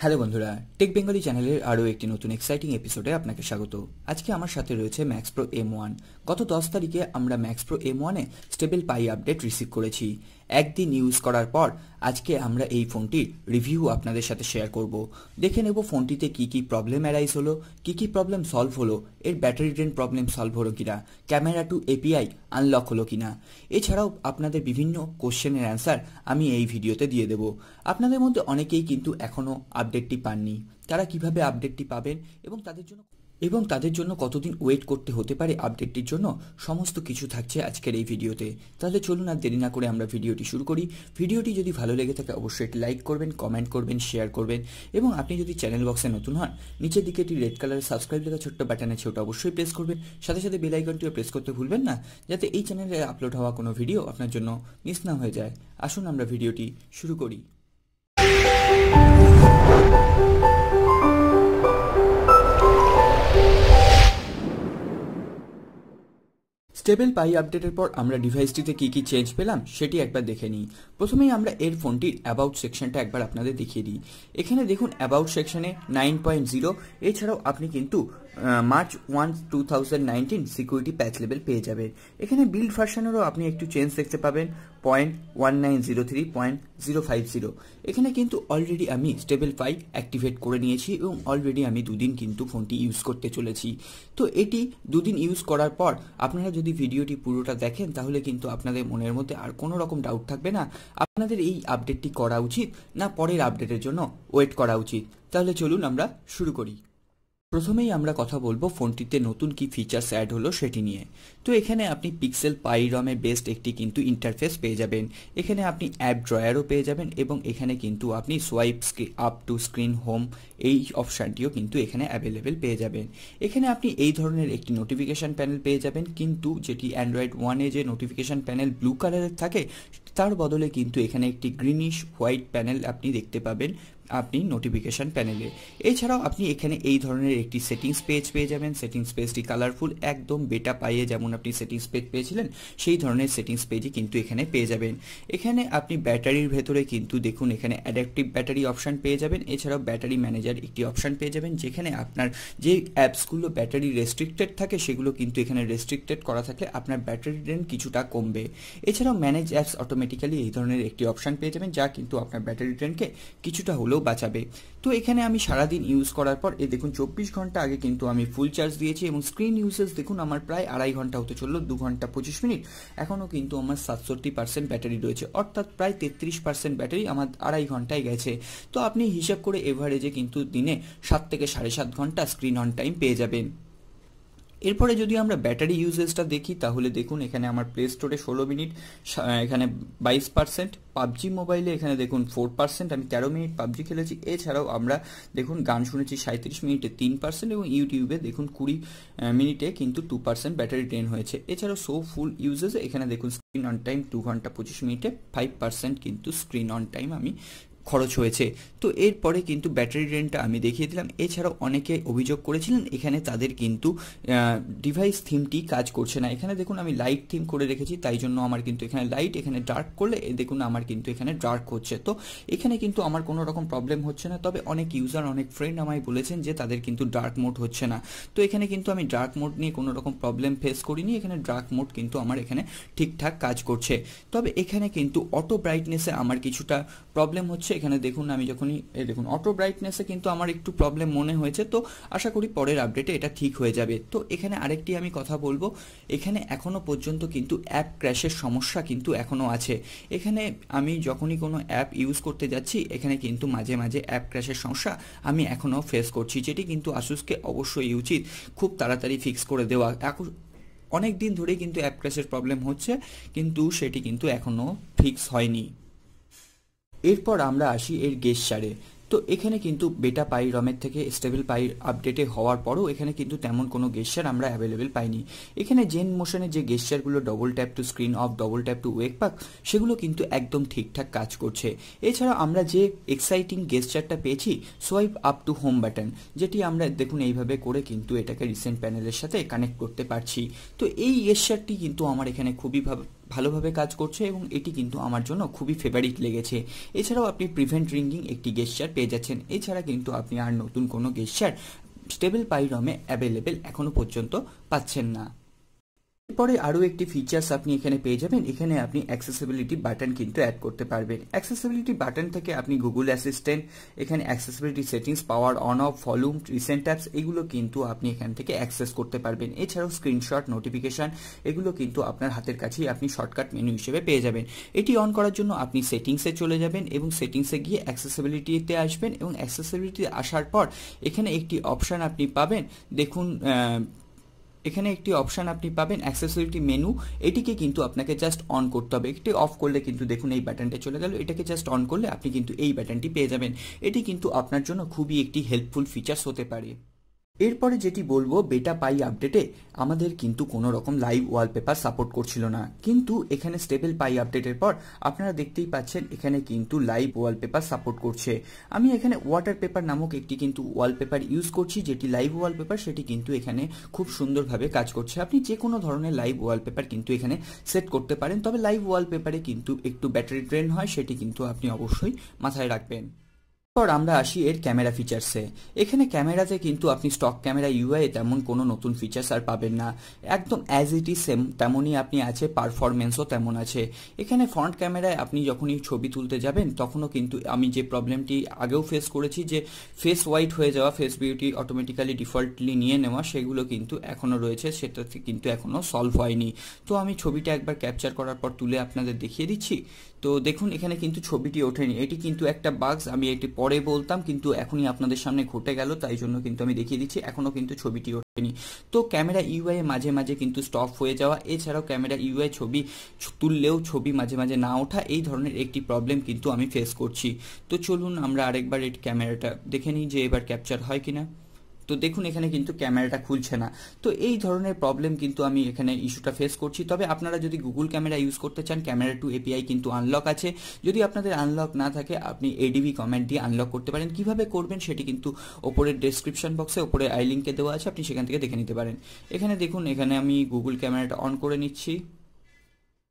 Hello বন্ধুরা, take Bengali চ্যানেলের আরও একটি নতুন এক্সাইটিং এপিসোডে আপনাকে স্বাগত। আজকে আমার সাথে রয়েছে ম্যাক্স প্রো M1। গত 10 তারিখে আমরা ম্যাক্স প্রো M1-এ স্টেবল পাই আপডেট রিসিভ করেছি। একদিন ইউজ করার পর আজকে আমরা এই ফোনটির রিভিউ আপনাদের সাথে শেয়ার করব। দেখে নেব ফোনটিতে কি কি প্রবলেম অ্যারাইজ হলো, কি কি প্রবলেম সলভ হলো, এর ব্যাটারি ড্রেন প্রবলেম সলভ হলো কিনা, ক্যামেরা টু এপিআই আনলক হলো কিনা। এছাড়াও আপনাদের বিভিন্ন কোশ্চেনের অ্যান্সার আমি এই ভিডিওতে দিয়ে দেব। আপনাদের মধ্যে অনেকেই কিন্তু এখনও আপডেটটি পাননি। তারা কিভাবে আপডেটটি পাবেন এবং তাদের জন্য কতদিন ওয়েট করতে হতে পারে আপডেটটির জন্য, সমস্ত কিছু থাকছে আজকের এই ভিডিওতে। তাহলে চলুন আর দেরি না করে আমরা ভিডিওটি শুরু করি। ভিডিওটি যদি ভালো লেগে থাকে অবশ্যই একটি লাইক করবেন, কমেন্ট করবেন, শেয়ার করবেন এবং আপনি যদি চ্যানেল বক্সে নতুন হন নিচের দিকে একটি রেড কালারের সাবস্ক্রাইব লেখা ছোট্ট বাটন আছে, ওটা অবশ্যই প্রেস করবেন। সাথে সাথে বেল আইকনটিও প্রেস করতে ভুলবেন না, যাতে এই চ্যানেলে আপলোড হওয়া কোনো ভিডিও আপনার জন্য মিস না হয়ে যায়। আসুন আমরা ভিডিওটি শুরু করি। স্টেবল পাই আপডেটের পর আমরা ডিভাইসটিতে কি কি চেঞ্জ পেলাম সেটি একবার দেখে নিই। প্রথমেই আমরা এর ফোনটির অ্যাবাউট সেকশনটা একবার আপনাদের দেখিয়ে দিই। এখানে দেখুন অ্যাবাউট সেকশনে 9.0, এছাড়াও আপনি কিন্তু মার্চ 1, 2019 সিকিউরিটি প্যাচ লেভেল পেয়ে যাবেন। এখানে বিল্ড ভার্সনেরও আপনি একটু চেঞ্জ দেখতে পাবেন, 0.1903.050। এখানে কিন্তু অলরেডি আমি স্টেবল পাই অ্যাক্টিভেট করে নিয়েছি এবং অলরেডি আমি দুদিন কিন্তু ফোনটি ইউজ করতে চলেছি। তো এটি দুদিন ইউজ করার পর আপনারা যদি ভিডিওটি পুরোটা দেখেন তাহলে কিন্তু আপনাদের মনের মধ্যে আর কোনো রকম ডাউট থাকবে না আপনাদের এই আপডেটটি করা উচিত না পরের আপডেটের জন্য ওয়েট করা উচিত। তাহলে চলুন আমরা শুরু করি। প্রথমেই আমরা কথা বলবো ফোনটিতে নতুন কি ফিচার্স অ্যাড হলো সেটি নিয়ে। তো এখানে আপনি পিক্সেল পাই রমে বেসড একটি কিন্তু ইন্টারফেস পেয়ে যাবেন। এখানে আপনি অ্যাপ ড্রয়ারও পেয়ে যাবেন এবং এখানে কিন্তু আপনি swipe up two screen home এই অপশানটিও কিন্তু এখানে অ্যাভেলেবেল পেয়ে যাবেন। এখানে আপনি এই ধরনের একটি নোটিফিকেশান প্যানেল পেয়ে যাবেন, কিন্তু যেটি অ্যান্ড্রয়েড 1-এ যে নোটিফিকেশান প্যানেল ব্লু কালারের থাকে তার বদলে কিন্তু এখানে একটি গ্রিনিশ হোয়াইট প্যানেল আপনি দেখতে পাবেন আপনি নোটিফিকেশান প্যানেলে। এছাড়াও আপনি এখানে এই ধরনের একটি সেটিংস পেজ পেয়ে যাবেন। সেটিংস পেজটি কালারফুল, একদম বেটা পাইয়ে যেমন আপনি সেটিংস পেজ পেয়েছিলেন সেই ধরনের সেটিংস পেজই কিন্তু এখানে পেয়ে যাবেন। এখানে আপনি ব্যাটারির ভেতরে কিন্তু দেখুন এখানে অ্যাডাপটিভ ব্যাটারি অপশান পেয়ে যাবেন। এছাড়াও ব্যাটারি ম্যানেজার একটি অপশান পেয়ে যাবেন, যেখানে আপনার যে অ্যাপসগুলো ব্যাটারি রেস্ট্রিক্টেড থাকে সেগুলো কিন্তু এখানে রেস্ট্রিক্টেড করা থাকলে আপনার ব্যাটারি ড্রেন কিছুটা কমবে। এছাড়াও ম্যানেজ অ্যাপস অটোমেটিক্যালি এই ধরনের একটি অপশান পেয়ে যাবেন, যা কিন্তু আপনার ব্যাটারি ড্রেনকে কিছুটা হলেও বাঁচাবে। তো এখানে আমি সারাদিন ইউজ করার পর দেখুন 24 ঘন্টা আগে কিন্তু আমি ফুল চার্জ দিয়েছি এবং স্ক্রিন ইউসেজ দেখুন আমার প্রায় 2.5 ঘন্টা হতে চললো, 2 ঘন্টা 25 মিনিট। এখনও কিন্তু আমার 67% ব্যাটারি রয়েছে, অর্থাৎ প্রায় 33% ব্যাটারি আমার 2.5 ঘন্টায় গেছে। তো আপনি হিসাব করে এভারেজে কিন্তু দিনে 7 থেকে 7.5 ঘন্টা স্ক্রিন অন টাইম পেয়ে যাবেন। এরপরে যদি আমরা ব্যাটারি ইউজেসটা দেখি তাহলে দেখুন এখানে আমার প্লে স্টোরে 16 মিনিট, এখানে 22%, পাবজি মোবাইলে এখানে দেখুন 4%, আমি 13 মিনিট পাবজি খেলেছি। এছাড়াও আমরা দেখুন গান শুনেছি 37 মিনিটে 3% এবং ইউটিউবে দেখুন 20 মিনিটে কিন্তু 2% ব্যাটারি ড্রেন হয়েছে। এছাড়াও ফুল ইউজেসে এখানে দেখুন স্ক্রিন অন টাইম 2 ঘন্টা 25 মিনিটে 5% কিন্তু স্ক্রিন অন টাইম আমি খরচ হয়েছে। তো এরপরে কিন্তু ব্যাটারি ড্রেনটা আমি দেখিয়ে দিলাম। এছাড়াও অনেকে অভিযোগ করেছিলেন এখানে তাদের কিন্তু ডিভাইস থিমটি কাজ করছে না। এখানে দেখুন আমি লাইট থিম করে রেখেছি, তাই জন্য আমার কিন্তু এখানে লাইট, এখানে ডার্ক করলে দেখুন আমার কিন্তু এখানে ডার্ক হচ্ছে। তো এখানে কিন্তু আমার কোনো রকম প্রবলেম হচ্ছে না, তবে অনেক ইউজার অনেক ফ্রেন্ড আমায় বলেছেন যে তাদের কিন্তু ডার্ক মোড হচ্ছে না। তো এখানে কিন্তু আমি ডার্ক মোড নিয়ে কোনো রকম প্রবলেম ফেস করিনি, এখানে ডার্ক মোড কিন্তু আমার এখানে ঠিকঠাক কাজ করছে। তবে এখানে কিন্তু অটো ব্রাইটনেসে আমার কিছুটা প্রবলেম হচ্ছে। এখানে দেখুন আমি যখনই দেখুন অটো ব্রাইটনেসে কিন্তু আমার একটু প্রবলেম মনে হয়েছে, তো আশা করি পরের আপডেটে এটা ঠিক হয়ে যাবে। তো এখানে আরেকটি আমি কথা বলবো, এখানে এখনও পর্যন্ত কিন্তু অ্যাপ ক্র্যাশের সমস্যা কিন্তু এখনও আছে। এখানে আমি যখনই কোনো অ্যাপ ইউজ করতে যাচ্ছি এখানে কিন্তু মাঝে মাঝে অ্যাপ ক্র্যাশের সমস্যা আমি এখনও ফেস করছি, যেটি কিন্তু আসুসকে অবশ্যই উচিত খুব তাড়াতাড়ি ফিক্স করে দেওয়া। অনেক দিন ধরেই কিন্তু অ্যাপ ক্র্যাশের প্রবলেম হচ্ছে, কিন্তু সেটি কিন্তু এখনও ফিক্স হয়নি। এরপর আমরা আসি এর গেস্চারে। তো এখানে কিন্তু বেটা পাই রমের থেকে স্টেবল পাই আপডেটে হওয়ার পরও এখানে কিন্তু তেমন কোনো গেস্চার আমরা অ্যাভেলেবেল পাইনি। এখানে জেন মোশনে যে গেস্চারগুলো double tap to screen off, double tap to wake পাক, সেগুলো কিন্তু একদম ঠিকঠাক কাজ করছে। এছাড়া আমরা যে এক্সাইটিং গেস্চারটা পেয়েছি swipe up to home button, যেটি আমরা দেখুন এইভাবে করে কিন্তু এটাকে রিসেন্ট প্যানেলের সাথে কানেক্ট করতে পারছি। তো এই গেস্চারটি কিন্তু আমার এখানে খুবই ভালোভাবে কাজ করছে এবং এটি কিন্তু আমার জন্য খুবই ফেভারিট লেগেছে। এছাড়াও আপনি প্রিভেন্ট রিঙ্গিং একটি গেস্চার পেয়ে যাচ্ছেন। এছাড়া কিন্তু আপনি আর নতুন কোনো গেস্চার স্টেবল পাই রমে অ্যাভেলেবেল এখনো পর্যন্ত পাচ্ছেন না। এরপরে আরও একটি ফিচার্স আপনি এখানে পেয়ে যাবেন। এখানে আপনি অ্যাক্সেসিবিলিটি বাটন কিন্তু অ্যাড করতে পারবেন। অ্যাক্সেসিবিলিটি বাটন থেকে আপনি গুগল অ্যাসিস্ট্যান্ট, এখানে accessibility settings, power on of, volume, recent apps এগুলো কিন্তু আপনি এখান থেকে অ্যাক্সেস করতে পারবেন। এছাড়াও স্ক্রিনশট, নোটিফিকেশন এগুলো কিন্তু আপনার হাতের কাছেই আপনি শর্টকাট মেনু হিসেবে পেয়ে যাবেন। এটি অন করার জন্য আপনি সেটিংসে চলে যাবেন এবং সেটিংসে গিয়ে অ্যাক্সেসিবিলিটিতে আসবেন এবং অ্যাক্সেসিবিলিটি আসার পর এখানে একটি অপশান আপনি পাবেন। দেখুন এখানে একটি অপশান আপনি পাবেন অ্যাক্সেসিবিলিটি মেনু, এটিকে কিন্তু আপনাকে জাস্ট অন করতে হবে। এটি অফ করলে কিন্তু দেখুন এই বাটনটা চলে গেল, এটাকে জাস্ট অন করলে আপনি কিন্তু এই বাটনটি পেয়ে যাবেন। এটি কিন্তু আপনার জন্য খুবই একটি হেল্পফুল ফিচার্স হতে পারে। এরপরে যেটি বলবো, বেটা পাই আপডেটে আমাদের কিন্তু কোনো রকম লাইভ ওয়ালপেপার সাপোর্ট করছিল না, কিন্তু এখানে স্টেবল পাই আপডেটের পর আপনারা দেখতেই পাচ্ছেন এখানে কিন্তু লাইভ ওয়ালপেপার সাপোর্ট করছে। আমি এখানে ওয়াটার পেপার নামক একটি কিন্তু ওয়ালপেপার ইউজ করছি, যেটি লাইভ ওয়ালপেপার, সেটি কিন্তু এখানে খুব সুন্দরভাবে কাজ করছে। আপনি যে কোনো ধরনের লাইভ ওয়ালপেপার কিন্তু এখানে সেট করতে পারেন, তবে লাইভ ওয়ালপেপারে কিন্তু একটু ব্যাটারি ড্রেন হয়, সেটি কিন্তু আপনি অবশ্যই মাথায় রাখবেন। এরপর আমরা আসি এর ক্যামেরা ফিচার্সে। এখানে ক্যামেরাতে কিন্তু আপনি স্টক ক্যামেরা ইউআই তেমন কোনো নতুন ফিচার্স আর পাবেন না, একদম অ্যাজ ইট ইজ সেম তেমনই আপনি আছে, পারফরমেন্সও তেমন আছে। এখানে ফ্রন্ট ক্যামেরায় আপনি যখনই ছবি তুলতে যাবেন তখনও কিন্তু আমি যে প্রবলেমটি আগেও ফেস করেছি, যে ফেস হোয়াইট হয়ে যাওয়া, ফেস বিউটি অটোমেটিক্যালি ডিফল্টলি নিয়ে নেওয়া, সেগুলো কিন্তু এখনও রয়েছে, সেটাতে কিন্তু এখনও সলভ হয়নি। তো আমি ছবিটা একবার ক্যাপচার করার পর তুলে আপনাদের দেখিয়ে দিচ্ছি। তো দেখুন এখানে কিন্তু ছবিটি ওঠেনি, এটি কিন্তু একটা বাগস, আমি এটি পরে বলতাম কিন্তু এখনই আপনাদের সামনে ঘটে গেল, তাই জন্য কিন্তু আমি দেখিয়ে দিচ্ছি, এখনও কিন্তু ছবিটি ওঠেনি। তো ক্যামেরা ইউআই মাঝে মাঝে কিন্তু স্টপ হয়ে যাওয়া, এছাড়াও ক্যামেরা ইউআই ছবি তুললেও ছবি মাঝে মাঝে না ওঠা, এই ধরনের একটি প্রবলেম কিন্তু আমি ফেস করছি। তো চলুন আমরা আরেকবার এই ক্যামেরাটা দেখে নিই যে এবার ক্যাপচার হয় কিনা। তো দেখুন এখানে কিন্তু ক্যামেরাটা খুলছে না। তো এই ধরনের প্রবলেম কিন্তু আমি এখানে ইস্যুটা ফেস করছি। তবে আপনারা যদি গুগল ক্যামেরা ইউজ করতে চান, ক্যামেরা টু এপিআই কিন্তু আনলক আছে। যদি আপনাদের আনলক না থাকে আপনি এডিবি কমান্ড দিয়ে আনলক করতে পারেন। কিভাবে করবেন সেটি কিন্তু ওপরের ডেসক্রিপশন বক্সে ওপরে আই লিঙ্কে দেওয়া আছে, আপনি সেখান থেকে দেখে নিতে পারেন। এখানে দেখুন এখানে আমি গুগল ক্যামেরাটা অন করে নিচ্ছি।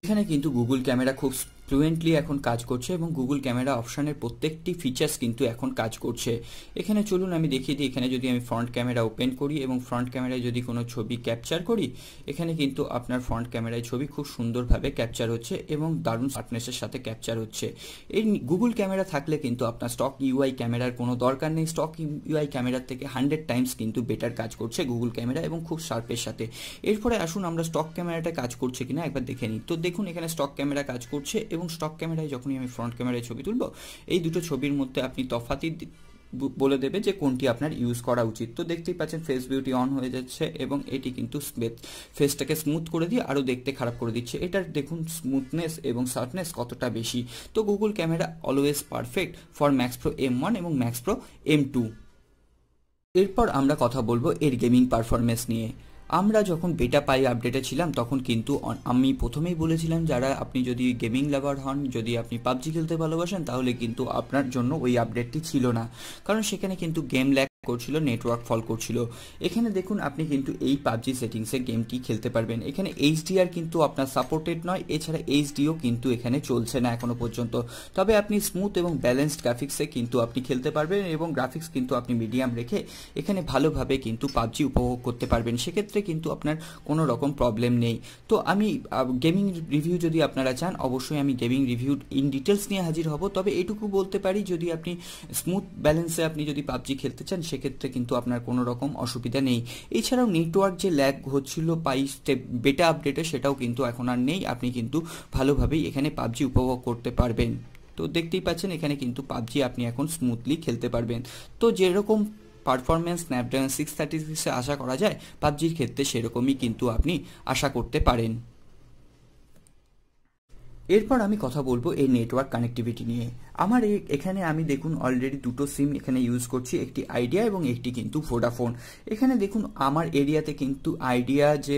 এখানে কিন্তু গুগল ক্যামেরা খুব ফ্লুয়েন্টলি এখন কাজ করছে এবং গুগল ক্যামেরা অপশানের প্রত্যেকটি ফিচার্স কিন্তু এখন কাজ করছে। এখানে চলুন আমি দেখিয়ে দিই, এখানে যদি আমি ফ্রন্ট ক্যামেরা ওপেন করি এবং ফ্রন্ট ক্যামেরায় যদি কোনো ছবি ক্যাপচার করি, এখানে কিন্তু আপনার ফ্রন্ট ক্যামেরায় ছবি খুব সুন্দরভাবে ক্যাপচার হচ্ছে এবং দারুণ শার্পনেসের সাথে ক্যাপচার হচ্ছে। এই গুগল ক্যামেরা থাকলে কিন্তু আপনার স্টক ইউআই ক্যামেরার কোনো দরকার নেই। স্টক ইউআই ক্যামেরার থেকে 100 টাইমস কিন্তু বেটার কাজ করছে গুগল ক্যামেরা এবং খুব শার্পের সাথে। এরপরে আসুন আমরা স্টক ক্যামেরাটা কাজ করছে কিনা একবার দেখে নিই। তো দেখুন এখানে স্টক ক্যামেরা কাজ করছে এবং স্টক ক্যামেরায় যখনই আমি ফ্রন্ট ক্যামেরায় ছবি তুলব, এই দুটো ছবির মধ্যে আপনি তফাৎই বলে দেবে যে কোনটি আপনার ইউজ করা উচিত। তো দেখতেই পাচ্ছেন ফেস বিউটি অন হয়ে যাচ্ছে এবং এটি কিন্তু ফেসটাকে স্মুথ করে দিয়ে আরও দেখতে খারাপ করে দিচ্ছে। এটার দেখুন স্মুথনেস এবং শার্পনেস কতটা বেশি। তো Google camera always perfect for max pro M1 এবং ম্যাক্স প্রো M2। এরপর আমরা কথা বলবো এর গেমিং পারফরমেন্স নিয়ে। আমরা যখন বেটা পাই আপডেটে ছিলাম তখন কিন্তু আমি প্রথমেই বলেছিলাম, যারা আপনি যদি গেমিং লাভার হন, যদি আপনি পাবজি খেলতে ভালোবাসেন, তাহলে কিন্তু আপনার জন্য ওই আপডেটটি ছিল না, কারণ সেখানে কিন্তু গেম ল্যাগ করছিল, নেটওয়ার্ক ফল করছিল। এখানে দেখুন আপনি কিন্তু এই পাবজি সেটিংসে গেমটি খেলতে পারবেন। এখানে এইচডিআর কিন্তু আপনার সাপোর্টেড নয়, এছাড়া এইচডিও কিন্তু এখানে চলছে না এখনো পর্যন্ত। তবে আপনি স্মুথ এবং ব্যালেন্সড গ্রাফিক্সে কিন্তু আপনি খেলতে পারবেন এবং গ্রাফিক্স কিন্তু আপনি মিডিয়াম রেখে এখানে ভালোভাবে কিন্তু পাবজি উপভোগ করতে পারবেন। সেক্ষেত্রে কিন্তু আপনার কোনো রকম প্রবলেম নেই। তো আমি গেমিং রিভিউ যদি আপনারা চান, অবশ্যই আমি গেমিং রিভিউ ইন ডিটেলস নিয়ে হাজির হব। তবে এটুকু বলতে পারি, যদি আপনি স্মুথ ব্যালেন্সে আপনি যদি পাবজি খেলতে চান, সেক্ষেত্রে কিন্তু আপনার কোনো রকম অসুবিধা নেই। এছাড়াও নেটওয়ার্ক যে ল্যাগ হচ্ছিল বেটা আপডেটে, সেটাও কিন্তু এখন আর নেই। আপনি কিন্তু ভালোভাবেই এখানে পাবজি উপভোগ করতে পারবেন। তো দেখতেই পাচ্ছেন এখানে কিন্তু পাবজি আপনি এখন স্মুথলি খেলতে পারবেন। তো যেরকম পারফরমেন্স স্ন্যাপড্রাগন 636 আশা করা যায়, পাবজির ক্ষেত্রে সেরকমই কিন্তু আপনি আশা করতে পারেন। এরপর আমি কথা বলবো এই নেটওয়ার্ক কানেক্টিভিটি নিয়ে। আমার এখানে আমি দেখুন অলরেডি দুটো সিম এখানে ইউজ করছি, একটি আইডিয়া এবং একটি কিন্তু ভোডাফোন। এখানে দেখুন আমার এরিয়াতে কিন্তু আইডিয়া যে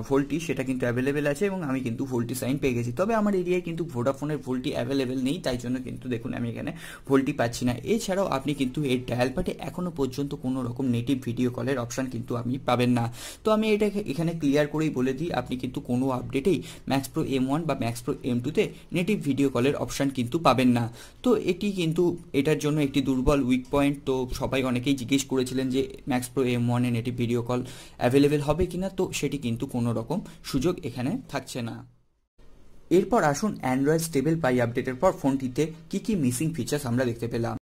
ভোল্টি সেটা কিন্তু অ্যাভেলেবেল আছে এবং আমি কিন্তু ভোল্টি সাইন পেয়ে গেছি। তবে আমার এরিয়ায় কিন্তু ভোডাফোনের ভোল্টি অ্যাভেলেবেল নেই, তাই জন্য কিন্তু দেখুন আমি এখানে ভোল্টি পাচ্ছি না। এছাড়াও আপনি কিন্তু এর ডায়াল প্যাডে এখনো পর্যন্ত কোনো রকম নেটিভ ভিডিও কলের অপশন কিন্তু আপনি পাবেন না। তো আমি এটা এখানে ক্লিয়ার করেই বলে দিই, আপনি কিন্তু কোনো আপডেটেই ম্যাক্স প্রো M1 বা ম্যাক্স প্রো M2তে নেটিভ ভিডিও কলের অপশন কিন্তু পাবেন না। তো এটি কিন্তু এটার জন্য একটি দুর্বল উইক পয়েন্ট। তো সবাই অনেকেই জিজ্ঞেস করেছিলেন যে max pro M1 a native video call available হবে কিনা, তো সেটি কিন্তু কোনো রকম সুযোগ এখানে থাকছে না। এরপর আসুন অ্যান্ড্রয়েড স্টেবল পাই আপডেটের পর ফোনটিতে কি কি মিসিং ফিচার্স আমরা দেখতে পেলাম।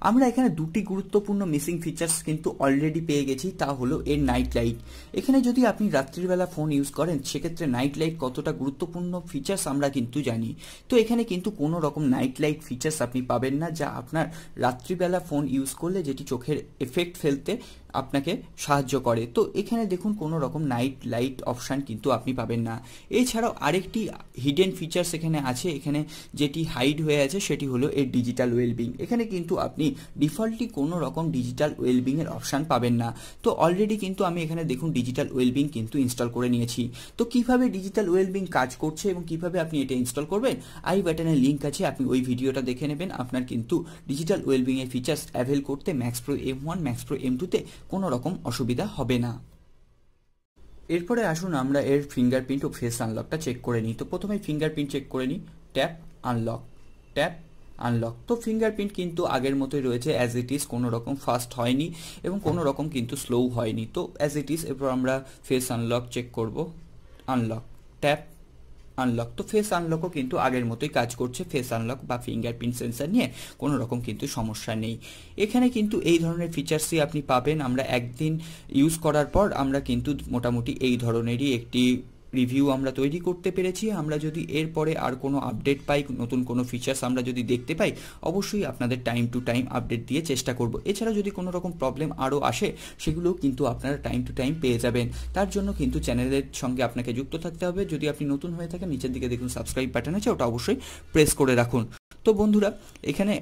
আমরা এখানে দুটি গুরুত্বপূর্ণ মিসিং ফিচার্স কিন্তু অলরেডি পেয়ে গেছি, তা হলো এর নাইট লাইট। এখানে যদি আপনি রাত্রিবেলা ফোন ইউজ করেন সেক্ষেত্রে নাইট লাইট কতটা গুরুত্বপূর্ণ ফিচার্স আমরা কিন্তু জানি। তো এখানে কিন্তু কোনো রকম নাইট লাইট ফিচার্স আপনি পাবেন না, যা আপনার রাত্রিবেলা ফোন ইউজ করলে যেটি চোখের এফেক্ট ফেলতে আপনাকে সাহায্য করে। তো এখানে দেখুন কোনো রকম নাইট লাইট অপশান কিন্তু আপনি পাবেন না। এছাড়াও আরেকটি হিডেন ফিচার্স এখানে আছে, এখানে যেটি হাইড হয়ে আছে সেটি হলো এর ডিজিটাল ওয়েলবিং। এখানে কিন্তু আপনি ডিফল্টলি কোনো রকম ডিজিটাল ওয়েলবিং এর অপশান পাবেন না। তো অলরেডি কিন্তু আমি এখানে দেখুন ডিজিটাল ওয়েলবিং কিন্তু ইনস্টল করে নিয়েছি। তো কিভাবে ডিজিটাল ওয়েলবিং কাজ করছে এবং কিভাবে আপনি এটা ইনস্টল করবেন, আই বাটনের লিঙ্ক আছে, আপনি ওই ভিডিওটা দেখে নেবেন। আপনার কিন্তু ডিজিটাল ওয়েলবিং এর ফিচার্স অ্যাভেল করতে max pro M1 max pro M2তে কোনো রকম অসুবিধা হবে না। এরপরে আসুন আমরা এর ফিঙ্গারপ্রিন্ট ও ফেস আনলকটা চেক করে নিই। তো প্রথমে ফিঙ্গারপ্রিন্ট চেক করে নিই, ট্যাপ আনলক, ট্যাপ আনলক। তো ফিঙ্গারপ্রিন্ট কিন্তু আগের মতোই রয়েছে অ্যাজ ইট ইজ, কোনো রকম ফাস্ট হয়নি এবং কোনো রকম কিন্তু স্লো হয়নি। তো অ্যাজ ইট ইজ। এরপর আমরা ফেস আনলক চেক করব, আনলক, ট্যাপ আনলক। তো ফেস আনলকও কিন্তু আগের মতোই কাজ করছে, ফেস আনলক বা ফিঙ্গারপ্রিন্ট সেন্সার নিয়ে কোনো রকম কিন্তু সমস্যা নেই। এখানে কিন্তু এই ধরনের ফিচার্সই আপনি পাবেন। আমরা একদিন ইউজ করার পর আমরা কিন্তু মোটামুটি এই ধরনেরই একটি রিভিউ আমরা তৈরি করতে পেরেছি। আমরা যদি এরপরে আর কোনো আপডেট পাই, নতুন কোনো ফিচার্স আমরা যদি দেখতে পাই, অবশ্যই আপনাদের টাইম টু টাইম আপডেট দিয়ে চেষ্টা করব। এছাড়া যদি কোনো রকম প্রবলেম আরও আসে সেগুলোও কিন্তু আপনারা টাইম টু টাইম পেয়ে যাবেন। তার জন্য কিন্তু চ্যানেলের সঙ্গে আপনাকে যুক্ত থাকতে হবে। যদি আপনি নতুন হয়ে থাকেন নিচের দিকে দেখুন সাবস্ক্রাইব বাটন আছে, ওটা অবশ্যই প্রেস করে রাখুন। তো বন্ধুরা এখানে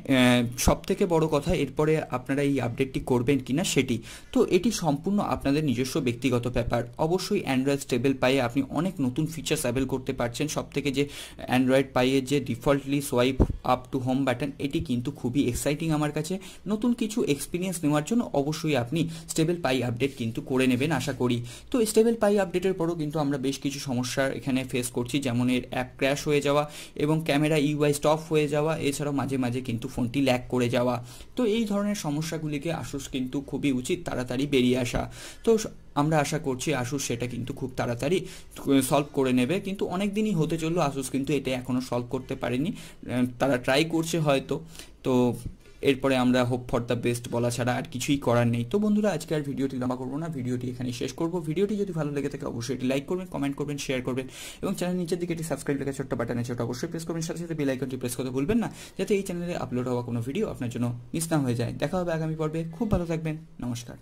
সবথেকে বড় কথা এরপরে আপনারা এই আপডেটটি করবেন কিনা সেটি, তো এটি সম্পূর্ণ আপনাদের নিজস্ব ব্যক্তিগত ব্যাপার। অবশ্যই অ্যান্ড্রয়েড স্টেবল পাইয়ে আপনি অনেক নতুন ফিচার্স অ্যাভেল করতে পারছেন। সবথেকে যে অ্যান্ড্রয়েড পাইয়ের যে defaultly swipe up to home button, এটি কিন্তু খুবই এক্সাইটিং আমার কাছে। নতুন কিছু এক্সপিরিয়েন্স নেওয়ার জন্য অবশ্যই আপনি স্টেবল পাই আপডেট কিন্তু করে নেবেন আশা করি। তো স্টেবল পাই আপডেটের পরও কিন্তু আমরা বেশ কিছু সমস্যার এখানে ফেস করছি, যেমন এর অ্যাপ ক্র্যাশ হয়ে যাওয়া এবং ক্যামেরা ইউআই স্টপ হয়ে যাওয়া, এছাড়াও মাঝে মাঝে কিন্তু ফোনটি ল্যাগ করে যাওয়া। তো এই ধরনের সমস্যাগুলিকে আসুস কিন্তু খুবই উচিত তাড়াতাড়ি বেরিয়ে আসা। তো আমরা আশা করছি আসুস সেটা কিন্তু খুব তাড়াতাড়ি সলভ করে নেবে, কিন্তু অনেক দিনই হতে চললো আসুস কিন্তু এটা এখনও সলভ করতে পারেনি। তারা ট্রাই করছে হয়তো। তো এরপরে আমরা হোপ ফর দ্য বেস্ট বলা ছাড়া আর কিছুই করার নেই। তো বন্ধুরা আজকে আর ভিডিওটি লম্বা করবো না, ভিডিওটি এখানে শেষ করবো। ভিডিওটি যদি ভালো লেগে থাকে অবশ্যই এটি লাইক করবেন, কমেন্ট করবেন, শেয়ার করবেন এবং চ্যানেল নিচের দিকে একটি সাবস্ক্রাইব লেখা ছোট্ট বাটন আছে, ওটা অবশ্যই প্রেস করবেন। সাথে সাথে বেল আইকনটি প্রেস করতে ভুলবেন না, যাতে এই চ্যানেলে আপলোড হওয়া কোনো ভিডিও আপনার জন্য মিস না হয়ে যায়। দেখা হবে আগামী পর্বে। খুব ভালো থাকবেন। নমস্কার।